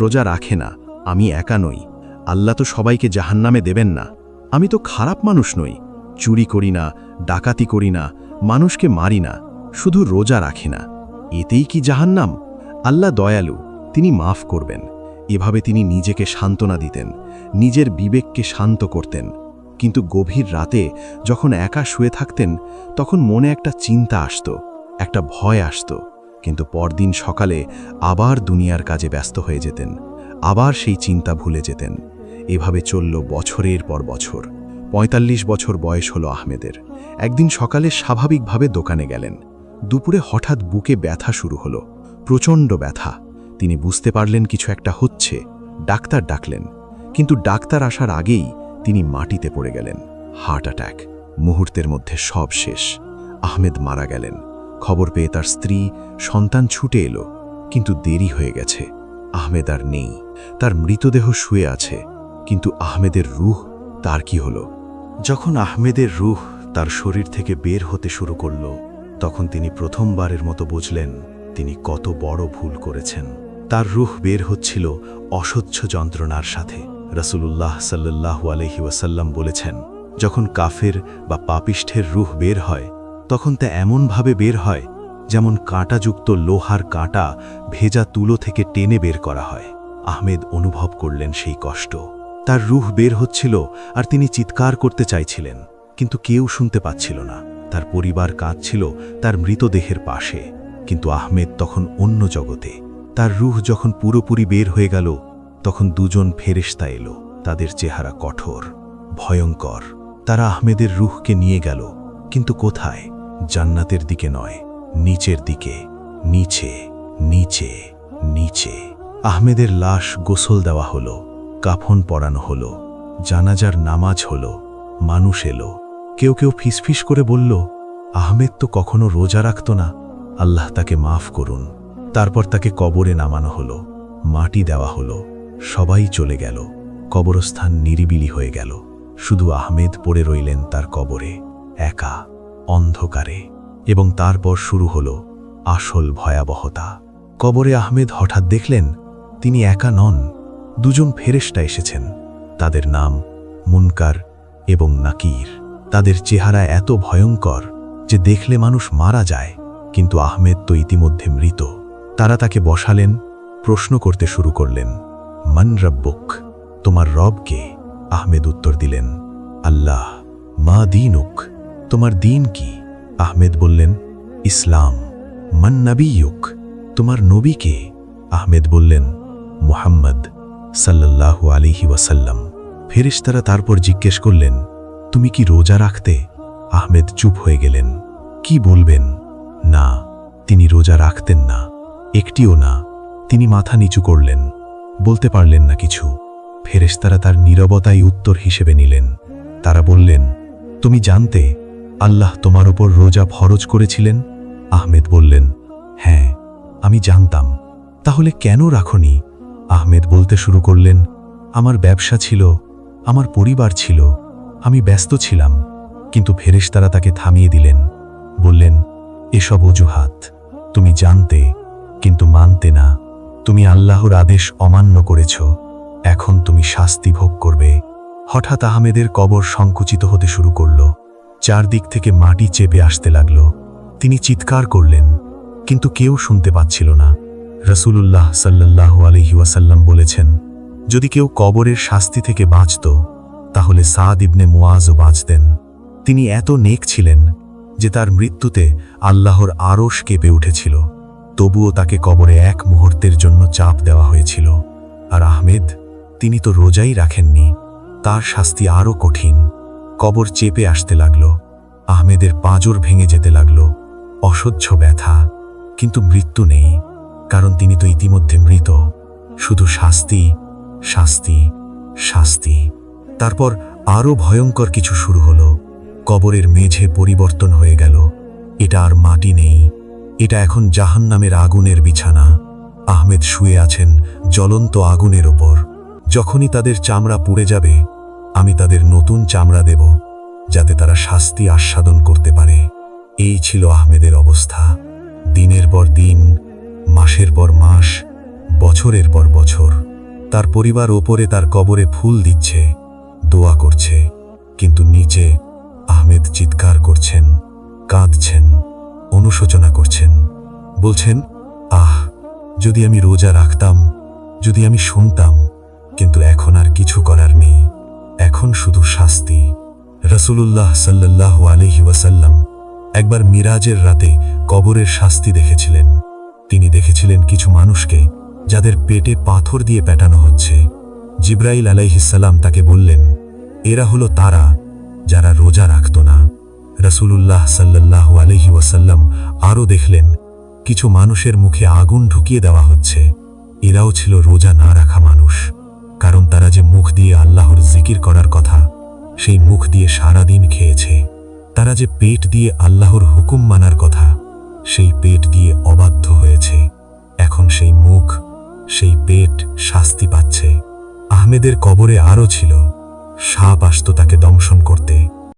রোজা রাখে না, আমি একা নই। আল্লাহ তো সবাইকে জাহান্নামে দেবেন না। আমি তো খারাপ মানুষ নই, চুরি করি না, ডাকাতি করি না, মানুষকে মারি না, শুধু রোজা রাখি না। এতেই কি জাহান্নাম? আল্লাহ দয়ালু, তিনি মাফ করবেন। এভাবে তিনি নিজেকে সান্ত্বনা দিতেন, নিজের বিবেককে শান্ত করতেন। কিন্তু গভীর রাতে যখন একা শুয়ে থাকতেন, তখন মনে একটা চিন্তা আসত, একটা ভয় আসত। কিন্তু পরদিন সকালে আবার দুনিয়ার কাজে ব্যস্ত হয়ে যেতেন, আবার সেই চিন্তা ভুলে যেতেন। এভাবে চলল বছরের পর বছর। ৪৫ বছর বয়স হলো আহমেদের। একদিন সকালে স্বাভাবিকভাবে দোকানে গেলেন। দুপুরে হঠাৎ বুকে ব্যথা শুরু হলো, প্রচণ্ড ব্যথা। তিনি বুঝতে পারলেন কিছু একটা হচ্ছে। ডাক্তার ডাকলেন, কিন্তু ডাক্তার আসার আগেই তিনি মাটিতে পড়ে গেলেন। Heart attack. মুহূর্তের মধ্যে সব শেষ। আহমেদ মারা গেলেন। খবর পেয়ে তার স্ত্রী, সন্তান ছুটে এলো, কিন্তু দেরি হয়ে গেছে। আহমেদ আর নেই। তার মৃতদেহ শুয়ে আছে, কিন্তু আহমেদের রূহ, তার কি হলো? যখন আহমেদের রূহ তার শরীর থেকে বের হতে শুরু করল, তখন তিনি প্রথমবারের মতো বুঝলেন তিনি কত বড় ভুল করেছেন। তার রূহ বের হচ্ছিল অসহ্য যন্ত্রণার সাথে। রাসূলুল্লাহ সাল্লাল্লাহু আলাইহি ওয়াসাল্লাম বলেছেন, যখন কাফের বা পাপিষ্ঠের রূহ বের হয়, তখন তা এমনভাবে বের হয় যেমন কাঁটাযুক্ত লোহার কাঁটা ভেজা তুলো থেকে টেনে বের করা হয়। আহমেদ অনুভব করলেন সেই কষ্ট। তার রূহ বের হচ্ছিল আর তিনি চিৎকার করতে চাইছিলেন, কিন্তু কেউ শুনতে পাচ্ছিল না। তার পরিবার কাঁদছিল তার মৃতদেহের পাশে, কিন্তু আহমেদ তখন অন্য জগতে। তার রূহ যখন পুরোপুরি বের হয়ে গেল, তখন দুজন ফেরেশতা এলো। তাদের চেহারা কঠোর, ভয়ঙ্কর। তারা আহমেদের রূহকে নিয়ে গেল, কিন্তু কোথায়? জান্নাতের দিকে নয়, নিচের দিকে। নিচে, নিচে, নিচে। আহমেদের লাশ গোসল দেওয়া হলো, কাফন পরানো হলো, জানাজার নামাজ হলো, মানুষ এলো। কেউ কেউ ফিসফিস করে বলল, আহমেদ তো কখনো রোজা রাখত না, আল্লাহ তাকে মাফ করুন। তারপর তাকে কবরে নামানো হলো, মাটি দেওয়া হলো, সবাই চলে গেল। কবরস্থান নিরিবিলি হয়ে গেল। শুধু আহমেদ পড়ে রইলেন তার কবরে, একা, অন্ধকারে। এবং তারপর শুরু হলো আসল ভয়াবহতা। কবরে আহমেদ হঠাৎ দেখলেন তিনি একা নন, দুজন ফেরেশতা এসেছেন। তাদের নাম মুনকার এবং নাকির। তাদের চেহারা এত ভয়ঙ্কর যে দেখলে মানুষ মারা যায়, কিন্তু আহমেদ তো ইতিমধ্যে মৃত। তারা তাকে বসালেন, প্রশ্ন করতে শুরু করলেন, মান রব্বুক, তোমার রব কে? আহমেদ উত্তর দিলেন, আল্লাহ। মা দীনুক, তোমার দিন কি? আহমেদ বললেন, ইসলাম। মান নবিয়ুক, তোমার নবী কে? আহমেদ বললেন, মুহাম্মদ সাল্লাল্লাহু আলাইহি ওয়াসাল্লাম। ফেরেশতারা তারপর জিজ্ঞেস করলেন, তুমি কি রোজা রাখতে? আহমেদ চুপ হয়ে গেলেন। কি বলবেন? না, তিনি রোজা রাখতেন না, একটিও না। তিনি মাথা নিচু করলেন, বলতে পারলেন না কিছু। ফেরেশতারা তার নীরবতাই উত্তর হিসেবে নিলেন। তারা বললেন, তুমি জানতে আল্লাহ তোমার উপর রোজা ফরজ করেছিলেন? আহমেদ বললেন, হ্যাঁ, আমি জানতাম। তাহলে কেন রাখনি? আহমেদ বলতে শুরু করলেন, আমার ব্যবসা ছিল, আমার পরিবার ছিল, আমি ব্যস্ত ছিলাম। কিন্তু ফেরেশতারা তাকে থামিয়ে দিলেন, বললেন, এসব অজুহাত। তুমি জানতে কিন্তু মানতে না। তুমি আল্লাহর আদেশ অমান্য করেছ, এখন তুমি শাস্তি ভোগ করবে। হঠাৎ আহমেদের কবর সংকুচিত হতে শুরু করল। চারদিক থেকে মাটি চেপে আসতে লাগল। তিনি চিৎকার করলেন, কিন্তু কেউ শুনতে পাচ্ছিল না। রাসূলুল্লাহ সাল্লাল্লাহু আলাইহি ওয়াসাল্লাম বলেছেন, যদি কেউ কবরের শাস্তি থেকে বাঁচত, তাহলে সাদ ইবনে মুআজও বাঁচতেন। তিনি এত নেক ছিলেন যে তার মৃত্যুতে আল্লাহর আরশ কেঁপে উঠেছিল। তবুও তাকে কবরে এক মুহূর্তের জন্য চাপ দেওয়া হয়েছিল। আর আহমেদ, তিনি তো রোজাই রাখেননি, তার শাস্তি আরও কঠিন। কবর চেপে আসতে লাগল। আহমেদের পাঁজর ভেঙে যেতে লাগল। অসহ্য ব্যথা, কিন্তু মৃত্যু নেই, কারণ তিনি তো ইতিমধ্যে মৃত। শুধু শাস্তি, শাস্তি, শাস্তি। তারপর আরও ভয়ঙ্কর কিছু শুরু হলো। কবরের মেঝে পরিবর্তন হয়ে গেল। এটা আর মাটি নেই, এটা এখন জাহান্নামের আগুনের বিছানা। আহমেদ শুয়ে আছেন জ্বলন্ত আগুনের ওপর। যখনই তাদের চামড়া পুড়ে যাবে, আমি তাদের নতুন চামড়া দেব, যাতে তারা শাস্তি আস্বাদন করতে পারে। এই ছিল আহমেদের অবস্থা। দিনের পর দিন, মাসের পর মাস, বছরের পর বছর। তার পরিবার ওপরে তার কবরে ফুল দিচ্ছে, দোয়া করছে, কিন্তু নিচে আহমেদ চিৎকার করছেন, কাঁদছেন, অনুশোচনা করছেন, বলছেন, আহ, যদি আমি রোজা রাখতাম, যদি আমি শুনতাম, কিন্তু এখন আর কিছু করার নেই, এখন শুধু শাস্তি। রাসূলুল্লাহ সাল্লাল্লাহু আলাইহি ওয়াসাল্লাম একবার মিরাজের রাতে কবরের শাস্তি দেখেছিলেন। তিনি দেখেছিলেন কিছু মানুষকে যাদের পেটে পাথর দিয়ে পেটানো হচ্ছে। জিবরাইল আলাইহিস সালাম তাকে বললেন, এরা হলো তারা যারা রোজা রাখত না। রাসূলুল্লাহ সাল্লাল্লাহু আলাইহি ওয়াসাল্লাম আরও দেখলেন কিছু মানুষের মুখে আগুন ঢুকিয়ে দেওয়া হচ্ছে। এরাও ছিল রোজা না রাখা মানুষ, কারণ তারা যে মুখ দিয়ে আল্লাহর জিকির করার কথা, সেই মুখ দিয়ে সারাদিন খেয়েছে। তারা যে পেট দিয়ে আল্লাহর হুকুম মানার কথা, সেই পেট দিয়ে অবাধ্য হয়েছে। এখন সেই মুখ, সেই পেট শাস্তি পাচ্ছে। আহমেদের কবরে আরও ছিল, সাপ আসত তাকে দংশন করতে।